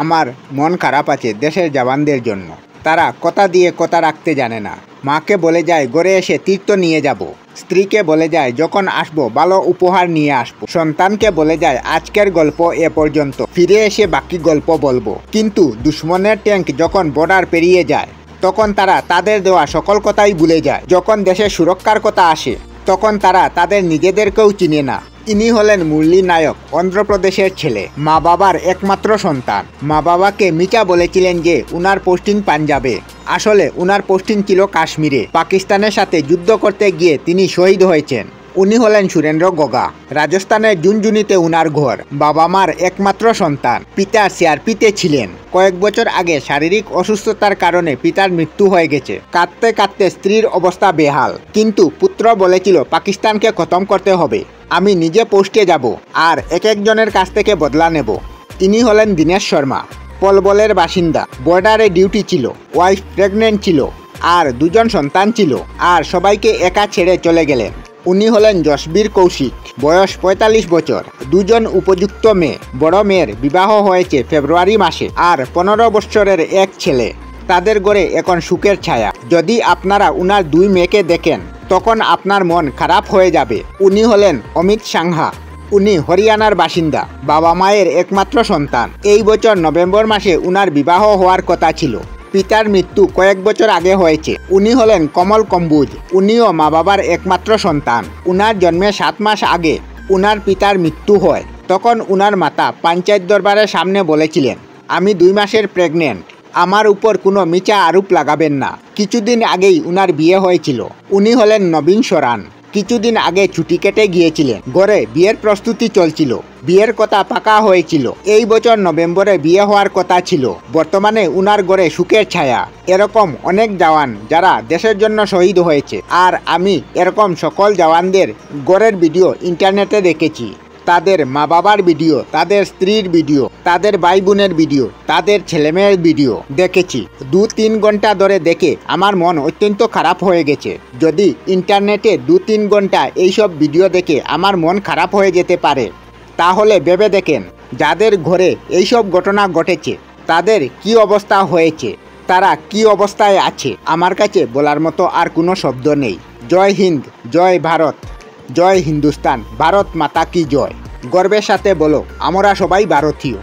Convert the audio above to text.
আমার মন খারাপ আছে দেশের জওয়ানদের জন্য। তারা কথা দিয়ে কথা রাখতে জানে না। মাকে বলে যায় ঘরে এসে তীর্থ নিয়ে যাব, স্ত্রীকে বলে যায় যখন আসবো ভালো উপহার নিয়ে আসবো, সন্তানকে বলে যায় আজকের গল্প এ পর্যন্ত, ফিরে এসে বাকি গল্প বলবো। কিন্তু দুশ্মনের ট্যাঙ্ক যখন বর্ডার পেরিয়ে যায় তখন তারা তাদের দেওয়া সকল কথাই ভুলে যায়। যখন দেশের সুরক্ষার কথা আসে তখন তারা তাদের নিজেদেরকেও চিনে না। ইনি হলেন মুরলী নায়ক, অন্ধ্রপ্রদেশের ছেলে, মা বাবার একমাত্র সন্তান। মা বাবাকে মিচা বলেছিলেন যে উনার পোস্টিং পাঞ্জাবে, আসলে উনার পোস্টিং ছিল কাশ্মীরে। পাকিস্তানের সাথে যুদ্ধ করতে গিয়ে তিনি শহীদ হয়েছেন। উনি হলেন সুরেন্দ্র গগা। রাজস্থানের ঝুনঝুনিতে উনার ঘর। বাবা মার একমাত্র সন্তান। পিতা সিআরপিতে ছিলেন। কয়েক বছর আগে শারীরিক অসুস্থতার কারণে পিতার মৃত্যু হয়ে গেছে। কাঁদতে কাঁদতে স্ত্রীর অবস্থা বেহাল, কিন্তু পুত্র বলেছিল পাকিস্তানকে খতম করতে হবে, আমি নিজে পোস্টে যাব আর এক একজনের কাছ থেকে বদলা নেব। ইনি হলেন দীনেশ শর্মা, পলবলের বাসিন্দা। বর্ডারে ডিউটি ছিল, ওয়াইফ প্রেগনেন্ট ছিল আর দুজন সন্তান ছিল, আর সবাইকে একা ছেড়ে চলে গেলেন। উনি হলেন যশবীর কৌশিক, বয়স ৪৫ বছর, দুজন উপযুক্ত মেয়ে। বড় মেয়ের বিবাহ হয়েছে ফেব্রুয়ারি মাসে আর ১৫ বছরের এক ছেলে। তাদের ঘরে এখন সুখের ছায়া। যদি আপনারা উনার দুই মেয়েকে দেখেন তখন আপনার মন খারাপ হয়ে যাবে। উনি হলেন অমিত সাংহা। উনি হরিয়ানার বাসিন্দা, বাবা মায়ের একমাত্র সন্তান। এই বছর নভেম্বর মাসে উনার বিবাহ হওয়ার কথা ছিল। পিতার মৃত্যু কয়েক বছর আগে হয়েছে। উনি হলেন কমল কম্বুজ। উনিও মা বাবার একমাত্র সন্তান। উনার জন্মের 7 মাস আগে উনার পিতার মৃত্যু হয়। তখন উনার মাতা পঞ্চায়েত দরবারের সামনে বলেছিলেন, আমি 2 মাসের প্রেগনেন্ট, আমার উপর কোনো মিছা আরোপ লাগাবেন না। কিছুদিন আগেই উনার বিয়ে হয়েছিল। উনি হলেন নবীন সরান। কিছুদিন আগে ছুটি কেটে গিয়েছিলেন। ঘরে বিয়ের প্রস্তুতি চলছিল, বিয়ের কথা পাকা হয়েছিল। এই বছর নভেম্বরে বিয়ে হওয়ার কথা ছিল। বর্তমানে উনার ঘরে সুখের ছায়া। এরকম অনেক জওয়ান যারা দেশের জন্য শহীদ হয়েছে, আর আমি এরকম সকল জওয়ানদের ঘরের ভিডিও ইন্টারনেটে দেখেছি। তাদের মা বাবার ভিডিও, তাদের স্ত্রীর ভিডিও, তাদের ভাই বোনের ভিডিও, তাদের ছেলেমেয়ের ভিডিও দেখেছি। 2-3 ঘন্টা ধরে দেখে আমার মন অত্যন্ত খারাপ হয়ে গেছে। যদি ইন্টারনেটে 2-3 ঘন্টা এইসব ভিডিও দেখে আমার মন খারাপ হয়ে যেতে পারে, তাহলে ভেবে দেখেন যাদের ঘরে এইসব ঘটনা ঘটেছে তাদের কি অবস্থা হয়েছে, তারা কি অবস্থায় আছে। আমার কাছে বলার মতো আর কোনো শব্দ নেই। জয় হিন্দ, জয় ভারত, জয় হিন্দুস্তান, ভারত মাতা কি জয়। গর্বের সাথে বলো আমরা সবাই ভারতীয়।